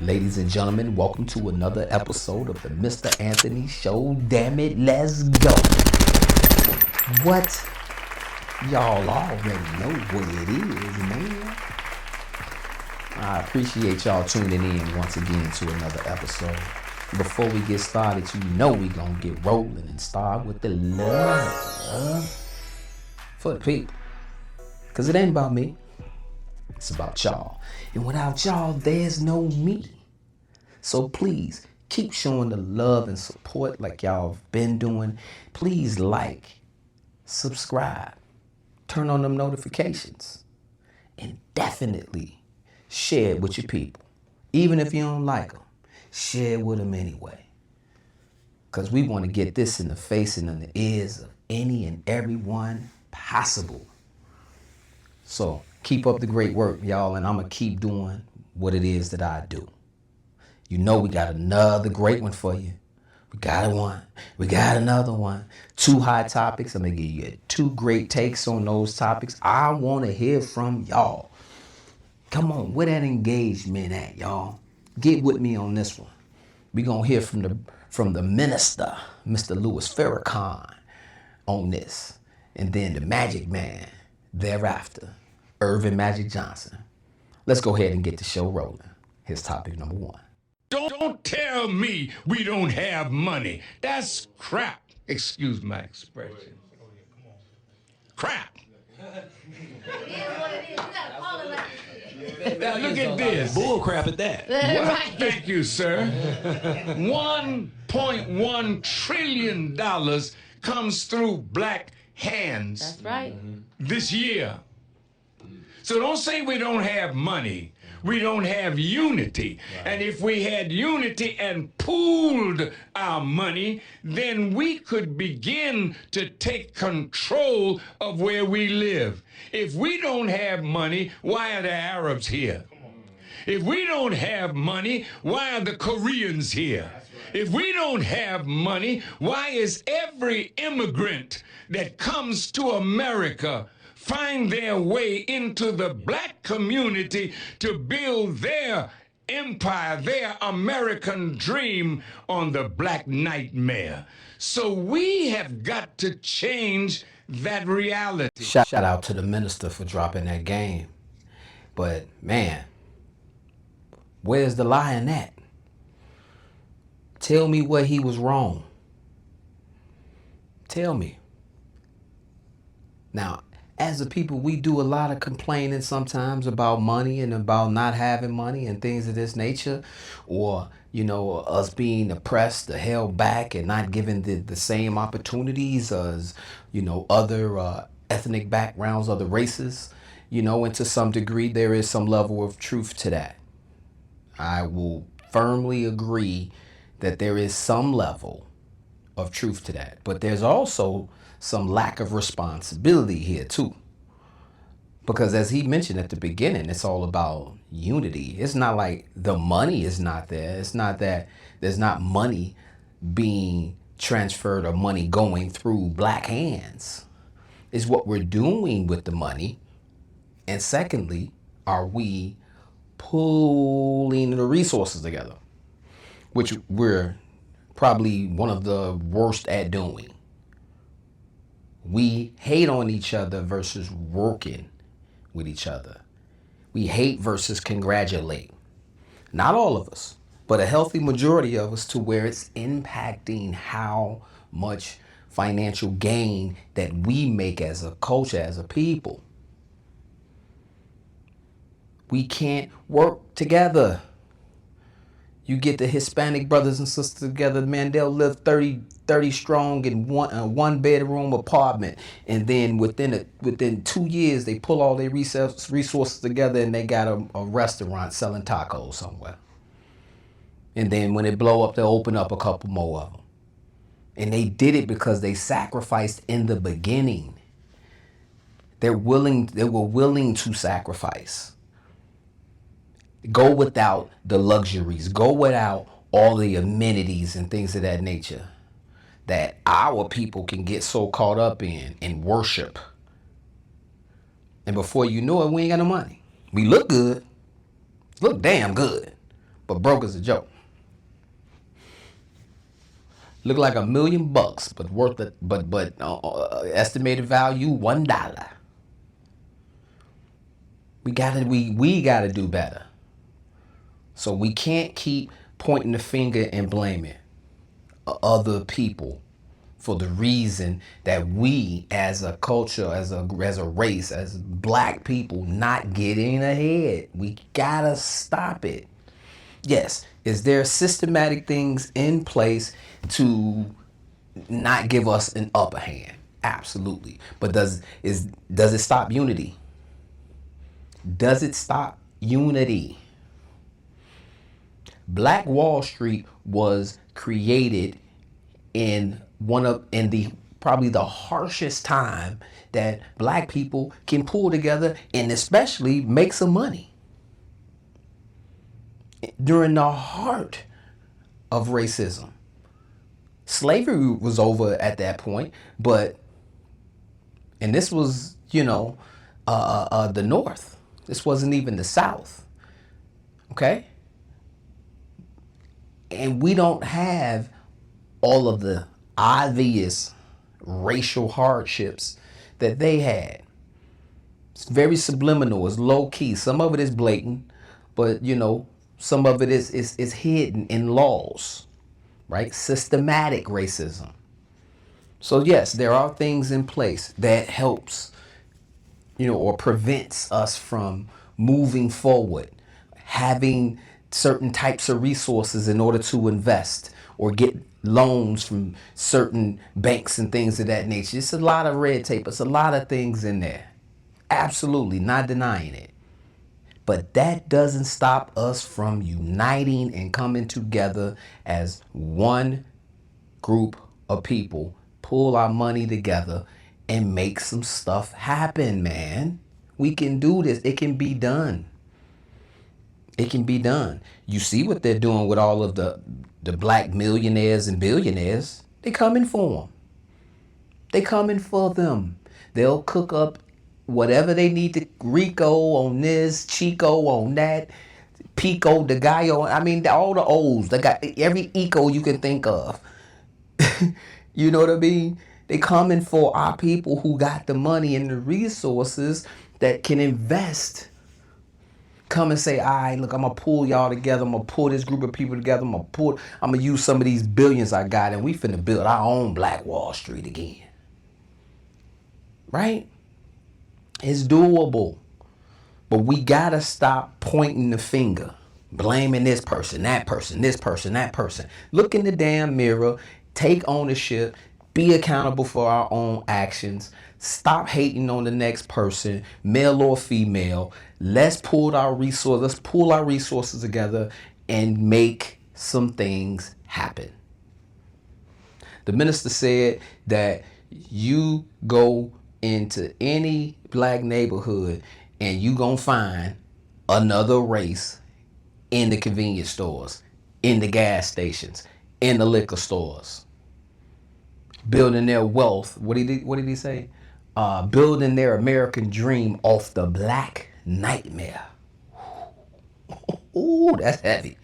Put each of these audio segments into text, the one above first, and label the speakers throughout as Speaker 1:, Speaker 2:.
Speaker 1: Ladies and gentlemen, welcome to another episode of the Mr. Anthony Show. Damn it, let's go. What? Y'all already know what it is, man. I appreciate y'all tuning in once again to another episode. Before we get started, you know we gonna get rolling and start with the love for the people. Cause it ain't about me, it's about y'all. And without y'all, there's no me. So please keep showing the love and support like y'all have been doing. Please like, subscribe, turn on them notifications, and definitely share it with your people. Even if you don't like them, share it with them anyway. Because we want to get this in the face and in the ears of any and everyone possible. So keep up the great work, y'all, and I'm going to keep doing what it is that I do. You know we got another great one for you. We got one. We got another one. 2 hot topics. I'm going to give you 2 great takes on those topics. I want to hear from y'all. Come on, where that engagement at, y'all? Get with me on this one. We going to hear from the minister, Mr. Louis Farrakhan, on this. And then the Magic Man thereafter, Magic Johnson. Let's go ahead and get the show rolling. Here's topic number 1.
Speaker 2: Don't tell me we don't have money. That's crap. Excuse my expression. Crap. Now look at this.
Speaker 3: Bull crap at that.
Speaker 2: Well, thank you, sir. $1.1 trillion comes through black hands.
Speaker 4: That's right.
Speaker 2: This year. So don't say we don't have money. We don't have unity. Right. And if we had unity and pooled our money, then we could begin to take control of where we live. If we don't have money, why are the Arabs here? If we don't have money, why are the Koreans here? If we don't have money, why is every immigrant that comes to America find their way into the black community to build their empire, their American dream on the black nightmare? So we have got to change that reality.
Speaker 1: Shout out to the minister for dropping that game. But man, where's the lie in that? Tell me where he was wrong. Tell me. Now, as a people, we do a lot of complaining sometimes about money and about not having money and things of this nature, or, you know, us being oppressed or held back and not given the same opportunities as, you know, other ethnic backgrounds, other races, you know, and to some degree, there is some level of truth to that. I will firmly agree that there is some level of truth to that, but there's also some lack of responsibility here too. Because as he mentioned at the beginning, it's all about unity. It's not like the money is not there. It's not that there's not money being transferred or money going through black hands. It's what we're doing with the money. And secondly, are we pulling the resources together, which we're probably one of the worst at doing. We hate on each other versus working with each other. We hate versus congratulate. Not all of us, but a healthy majority of us, to where it's impacting how much financial gain that we make as a culture, as a people. We can't work together. You get the Hispanic brothers and sisters together, man, they'll live 30 strong in one bedroom apartment. And then within 2 years, they pull all their resources together and they got a restaurant selling tacos somewhere. And then when it blow up, they'll open up a couple more of them. And they did it because they sacrificed in the beginning. They were willing to sacrifice. Go without the luxuries, go without all the amenities and things of that nature that our people can get so caught up in worship. And before you know it, we ain't got no money. We look good, look damn good, but broke is a joke. Look like $1,000,000, but worth it, but estimated value $1. We gotta do better. So we can't keep pointing the finger and blaming other people for the reason that we as a culture, as a race, as black people not getting ahead. We gotta stop it. Yes, is there systematic things in place to not give us an upper hand? Absolutely. But does it stop unity? Does it stop unity? Black Wall Street was created in the probably the harshest time that black people can pull together and especially make some money. During the heart of racism. Slavery was over at that point, and this was, the North. This wasn't even the South. Okay? And we don't have all of the obvious racial hardships that they had. It's very subliminal. It's low key. Some of it is blatant, but some of it is hidden in laws, right? Systematic racism. So yes, there are things in place that helps, or prevents us from moving forward, having certain types of resources in order to invest or get loans from certain banks and things of that nature. It's a lot of red tape. It's a lot of things in there. Absolutely, not denying it. But that doesn't stop us from uniting and coming together as one group of people, pull our money together and make some stuff happen, man. We can do this. It can be done. It can be done. You see what they're doing with all of the black millionaires and billionaires. They coming for them. They coming for them. They'll cook up whatever they need to, Rico on this, Chico on that, Pico de Gallo. I mean, all the O's. They got every eco you can think of. You know what I mean? They coming for our people who got the money and the resources that can invest. Come and say, all right, look, I'm going to pull y'all together. I'm going to pull this group of people together. I'm going to use some of these billions I got, and we finna build our own Black Wall Street again. Right? It's doable. But we got to stop pointing the finger, blaming this person, that person, this person, that person. Look in the damn mirror, take ownership, be accountable for our own actions. Stop hating on the next person, male or female. Let's pull our resources together and make some things happen. The minister said that you go into any black neighborhood and you gonna find another race in the convenience stores, in the gas stations, in the liquor stores. Building their wealth. What did he say? Building their American dream off the black nightmare. Ooh, that's heavy.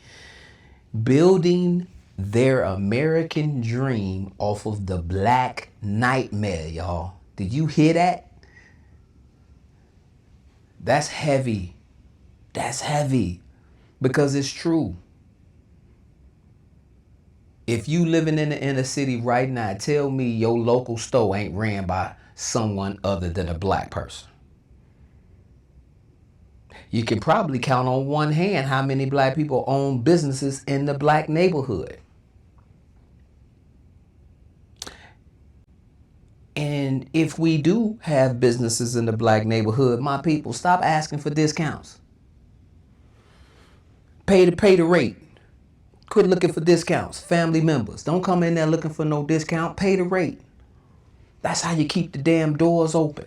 Speaker 1: Building their American dream off of the black nightmare, y'all. Did you hear that? That's heavy. That's heavy. Because it's true. If you living in the inner city right now, tell me your local store ain't ran by someone other than a black person. You can probably count on one hand how many black people own businesses in the black neighborhood. And if we do have businesses in the black neighborhood, my people, stop asking for discounts. Pay the rate. Quit looking for discounts. Family members, don't come in there looking for no discount. Pay the rate. That's how you keep the damn doors open.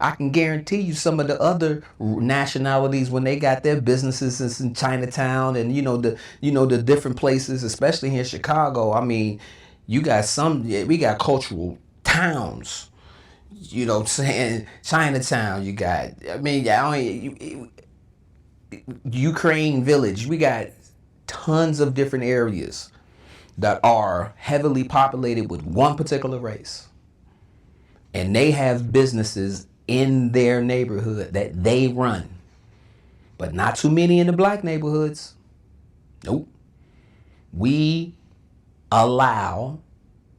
Speaker 1: I can guarantee you some of the other nationalities, when they got their businesses in Chinatown and the different places, especially here in Chicago. I mean, we got cultural towns. You know what I'm saying? Chinatown, you got. I mean, Ukraine village. We got tons of different areas that are heavily populated with one particular race. And they have businesses in their neighborhood that they run. But not too many in the black neighborhoods. Nope. We allow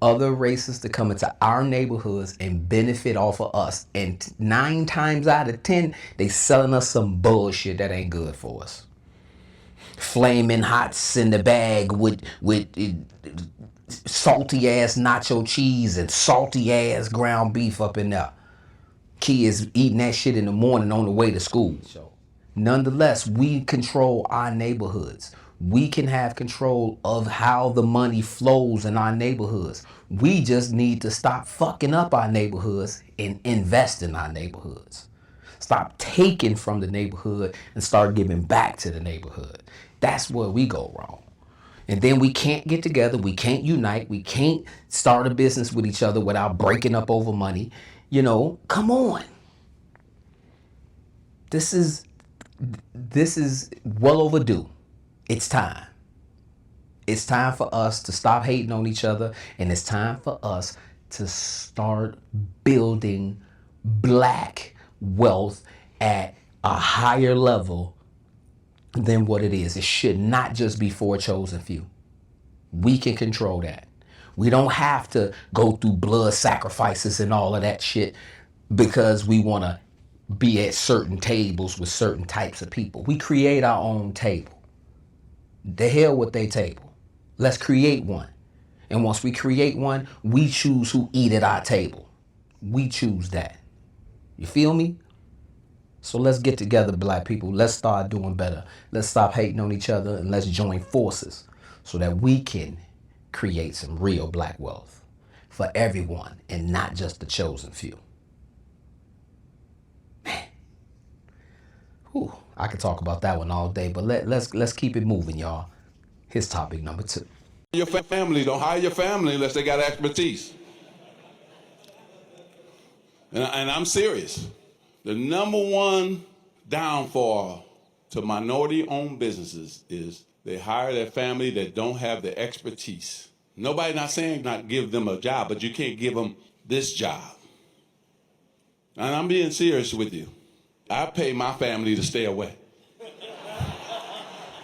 Speaker 1: other races to come into our neighborhoods and benefit off of us. And 9 times out of 10, they selling us some bullshit that ain't good for us. Flaming hots in the bag with salty ass nacho cheese and salty ass ground beef up in there. Kids eating that shit in the morning on the way to school. Nonetheless, we control our neighborhoods. We can have control of how the money flows in our neighborhoods. We just need to stop fucking up our neighborhoods and invest in our neighborhoods. Stop taking from the neighborhood and start giving back to the neighborhood. That's where we go wrong. And then we can't get together. We can't unite. We can't start a business with each other without breaking up over money. You know, come on. This is well overdue. It's time. It's time for us to stop hating on each other, and it's time for us to start building black wealth at a higher level than what it is. It should not just be for a chosen few. We can control that. We don't have to go through blood sacrifices and all of that shit because we want to be at certain tables with certain types of people. We create our own table. The hell with their table. Let's create one. And once we create one, we choose who eat at our table. We choose that. You feel me? So let's get together, black people. Let's start doing better. Let's stop hating on each other and let's join forces so that we can create some real black wealth for everyone and not just the chosen few. Man. Whew, I could talk about that one all day, but let's keep it moving, y'all. Here's topic number 2.
Speaker 3: Your family, don't hire your family unless they got expertise. And I'm serious. The number one downfall to minority-owned businesses is they hire their family that don't have the expertise. Nobody not saying not give them a job, but you can't give them this job. And I'm being serious with you. I pay my family to stay away.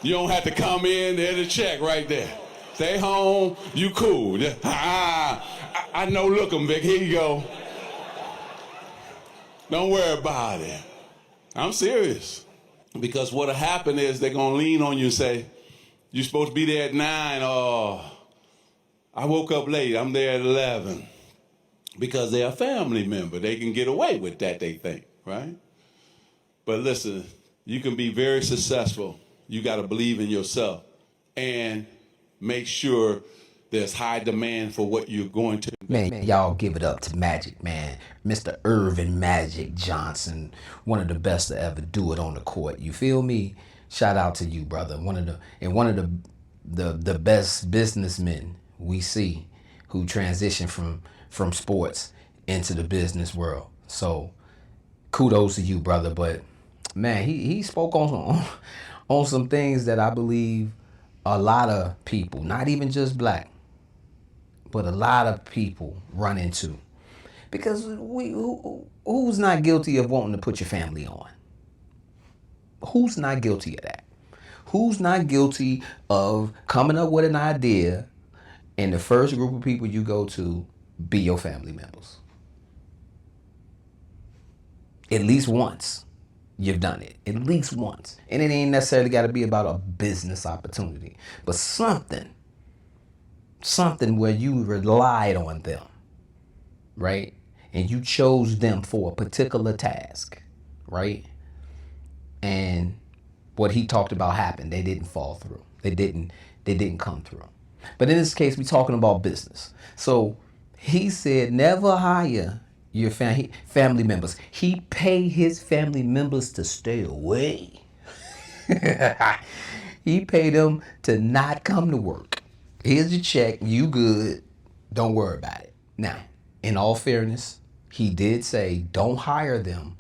Speaker 3: You don't have to come in, there's a check right there. Stay home, you cool. I know, look 'em, Vic, here you go. Don't worry about it. I'm serious. Because what'll happen is they're gonna lean on you and say, you're supposed to be there at 9, or I woke up late, I'm there at 11. Because they're a family member. They can get away with that, they think, right? But listen, you can be very successful. You gotta believe in yourself and make sure there's high demand for what you're going to.
Speaker 1: Man, y'all give it up to Magic, man. Mr. Irvin Magic Johnson, one of the best to ever do it on the court. You feel me? Shout out to you, brother. One of the best businessmen we see who transition from sports into the business world. So kudos to you, brother. But man, he spoke on some things that I believe a lot of people, not even just black, but a lot of people run into. Because who's not guilty of wanting to put your family on? Who's not guilty of that? Who's not guilty of coming up with an idea and the first group of people you go to be your family members? At least once you've done it. At least once. And it ain't necessarily got to be about a business opportunity, but something where you relied on them, right? And you chose them for a particular task, right? And what he talked about happened. They didn't fall through. They didn't come through. But in this case, we're talking about business. So he said never hire your family members. He pay his family members to stay away. He paid them to not come to work. Here's your check. You good. Don't worry about it. Now, in all fairness, he did say don't hire them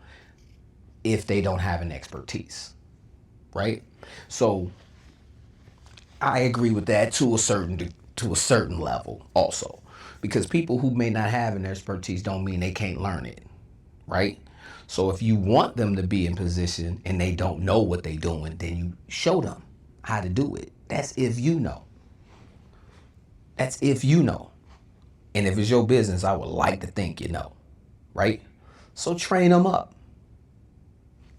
Speaker 1: if they don't have an expertise. right? So I agree with that to a certain level also, because people who may not have an expertise don't mean they can't learn it, right? So if you want them to be in position and they don't know what they're doing, then you show them how to do it. That's if you know. That's if you know. And if it's your business, I would like to think you know, right? So train them up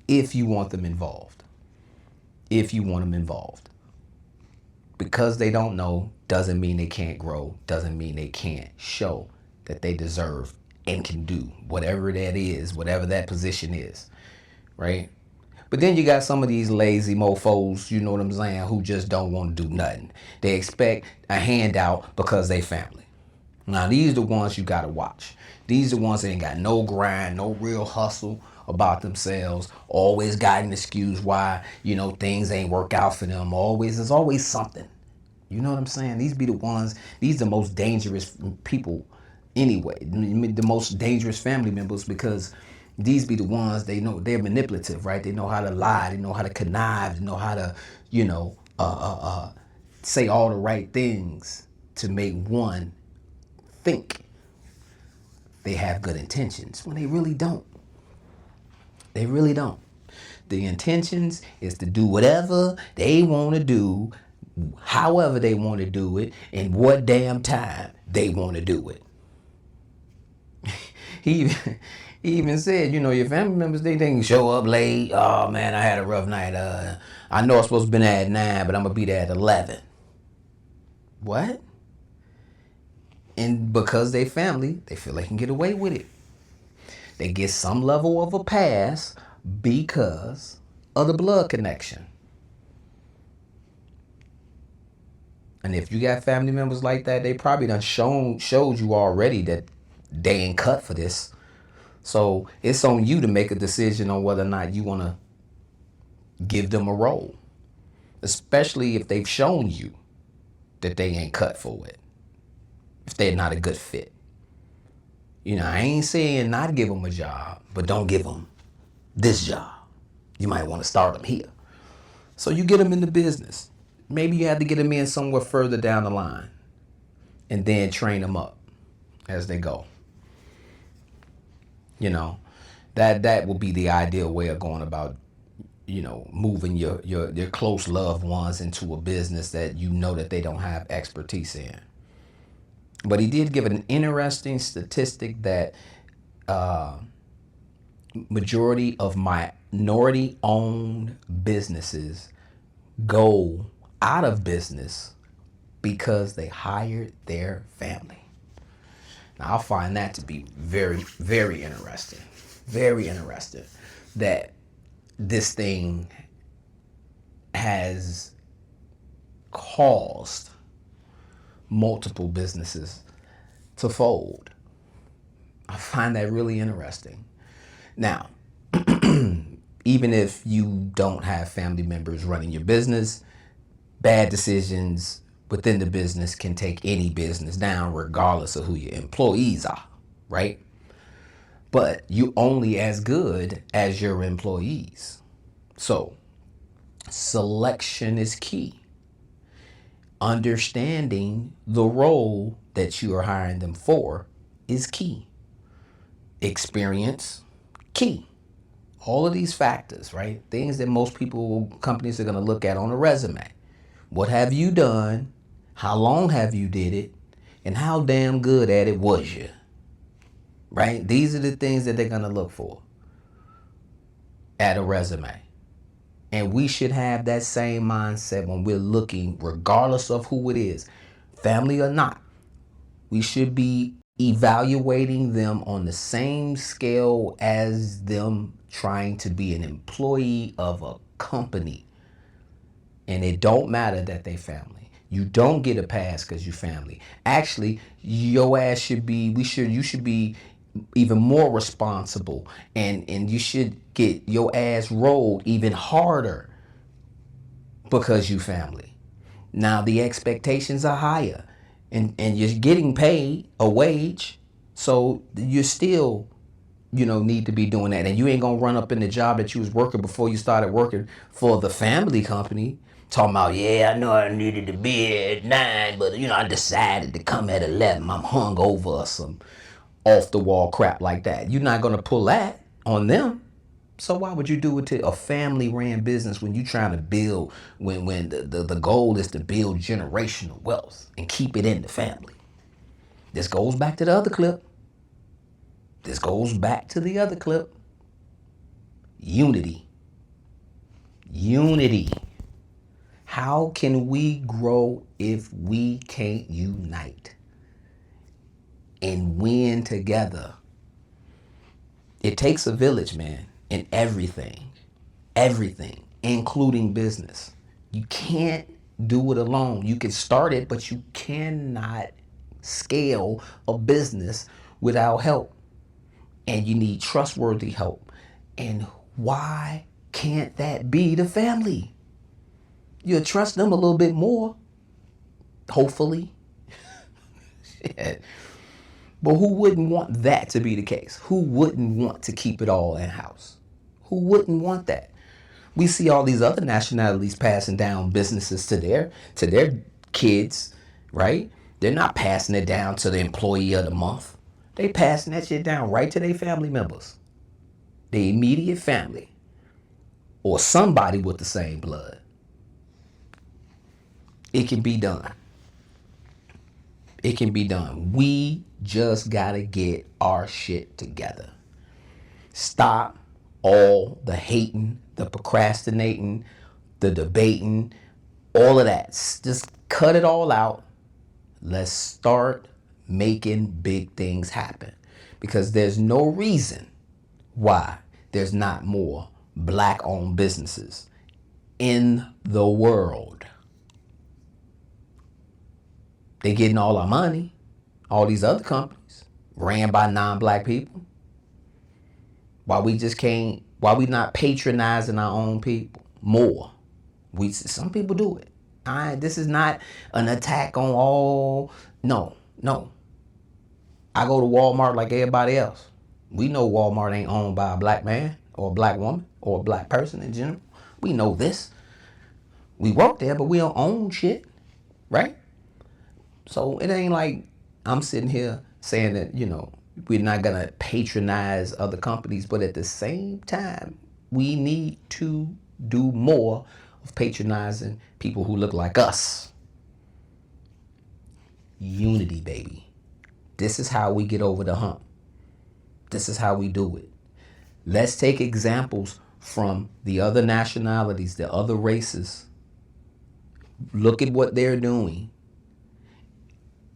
Speaker 1: if you want them involved. If you want them involved. Because they don't know doesn't mean they can't grow, doesn't mean they can't show that they deserve and can do whatever that is, whatever that position is, right? But then you got some of these lazy mofos, you know what I'm saying, who just don't want to do nothing. They expect a handout because they family. Now, these are the ones you got to watch. These are the ones that ain't got no grind, no real hustle about themselves. Always got an excuse why, things ain't work out for them. There's always something. You know what I'm saying? These be the ones, these are the most dangerous people anyway. The most dangerous family members, because these be the ones, they know they're manipulative, right? They know how to lie, they know how to connive, they know how to, say all the right things to make one think they have good intentions when they really don't. They really don't. The intentions is to do whatever they want to do, however they want to do it, and what damn time they want to do it. He even said, your family members, they can show up late. Oh man, I had a rough night. I know I'm supposed to be there at 9, but I'm gonna be there at 11. What? And because they family, they feel they can get away with it. They get some level of a pass because of the blood connection. And if you got family members like that, they probably done showed you already that they ain't cut for this. So it's on you to make a decision on whether or not you want to give them a role, especially if they've shown you that they ain't cut for it, if they're not a good fit. I ain't saying not give them a job, but don't give them this job. You might want to start them here. So you get them in the business. Maybe you have to get them in somewhere further down the line and then train them up as they go. That will be the ideal way of going about, moving your close loved ones into a business that that they don't have expertise in. But he did give an interesting statistic that majority of minority-owned businesses go out of business because they hired their family. Now, I find that to be very, very interesting. Very interesting that this thing has caused multiple businesses to fold. I find that really interesting. Now, even if you don't have family members running your business, bad decisions within the business can take any business down regardless of who your employees are, right? But you only as good as your employees. So, selection is key. Understanding the role that you are hiring them for is key. Experience, key. All of these factors, right? Things that most companies are going to look at on a resume. What have you done? How long have you did it? And how damn good at it was you? Right? These are the things that they're going to look for at a resume. And we should have that same mindset when we're looking, regardless of who it is, family or not. We should be evaluating them on the same scale as them trying to be an employee of a company. And it don't matter that they family. You don't get a pass because you family. Actually, your ass you should be even more responsible, and you should get your ass rolled even harder because you family. Now the expectations are higher, and you're getting paid a wage, so you're still need to be doing that. And you ain't gonna run up in the job that you was working before you started working for the family company talking about, yeah, I know I needed to be here at 9, but I decided to come at 11. I'm hungover or some off the wall crap like that. You're not gonna pull that on them. So why would you do it to a family ran business when you trying to build, when the goal is to build generational wealth and keep it in the family? This goes back to the other clip. Unity. Unity. How can we grow if we can't unite and win together? It takes a village, man, in everything, including business. You can't do it alone. You can start it, but you cannot scale a business without help. And you need trustworthy help. And why can't that be the family? You'll trust them a little bit more, hopefully. Shit. But who wouldn't want that to be the case? Who wouldn't want to keep it all in-house? Who wouldn't want that? We see all these other nationalities passing down businesses to their kids, right? They're not passing it down to the employee of the month. They passing that shit down right to their family members, their immediate family, or somebody with the same blood. It can be done. It can be done. We just gotta get our shit together. Stop all the hating, the procrastinating, the debating, all of that. Just cut it all out. Let's start making big things happen. Because there's no reason why there's not more black-owned businesses in the world. They getting all our money. All these other companies ran by non-black people. Why we not patronizing our own people more? Some people do it. This is not an attack on all. No. I go to Walmart like everybody else. We know Walmart ain't owned by a black man or a black woman or a black person in general. We know this. We work there, but we don't own shit, right? So it ain't like I'm sitting here saying that, we're not going to patronize other companies, but at the same time, we need to do more of patronizing people who look like us. Unity, baby. This is how we get over the hump. This is how we do it. Let's take examples from the other nationalities, the other races. Look at what they're doing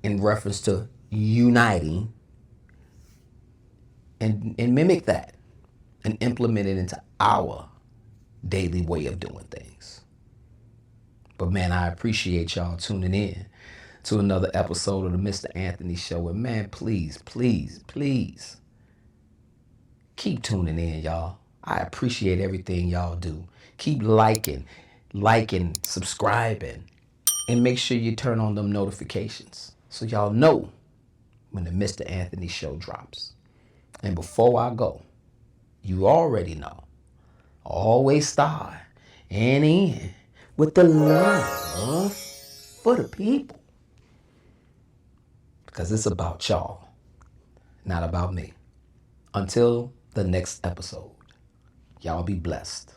Speaker 1: in reference to uniting and mimic that and implement it into our daily way of doing things. But man, I appreciate y'all tuning in to another episode of the Mr. Anthony Show. And man, please keep tuning in, y'all. I appreciate everything y'all do. Keep liking, subscribing, and make sure you turn on them notifications so y'all know when the Mr. Anthony Show drops. And before I go, you already know, always start and end with the love for the people. Because it's about y'all, not about me. Until the next episode, y'all be blessed.